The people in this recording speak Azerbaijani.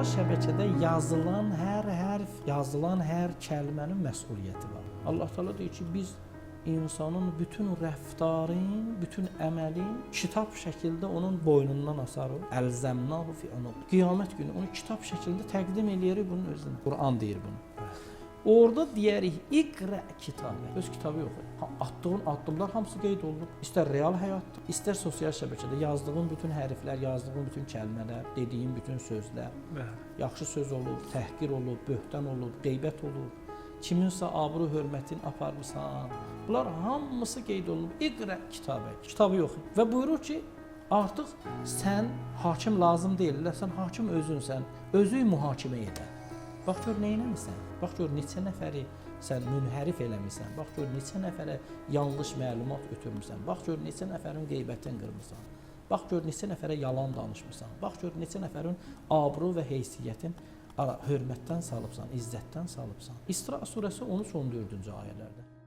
Sosial şəbəkədə yazılan hər hərf, yazılan hər kəlmənin məsuliyyəti var. Allah Teala deyir ki, biz insanın bütün rəftarın, bütün əməlin kitab şəkildə onun boynundan asarıq. Əlzəmnahu fi unuq. Qiyamət günü onu kitab şəkildə təqdim eləyərik bunun özünə. Quran deyir bunu. Orada deyərik, iqra kitabə. Öz kitabı yox. Attığın addımlar hamısı qeyd olunub. İstər real həyatda, istər sosial şəbəkədə yazdığın bütün hərflər, yazdığın bütün kəlmələr, dediyin bütün sözlər, yaxşı söz olub, təhqir olub, böhtan olub, qeybət olub, kiminsə abru hörmətin aparmısan. Bunlar hamısı qeyd olunub. İqra kitabə. Kitabı yox. Və buyurur ki, artıq sən hakim lazım deyil, sən hakim özünsən, özü mühakimə edə. Bax gör nə eləmisən, bax gör neçə nəfəri sən münhərif eləmisən, bax gör neçə nəfərə yanlış məlumat ötürmüsən, bax gör neçə nəfərin qeybətini qırmısan, bax gör neçə nəfərə yalan danışmısan, bax gör neçə nəfərin abru və heysiyyətin hörmətdən salıbsan, izzətdən salıbsan. İsra surəsi 13-14-cü ayələrdə.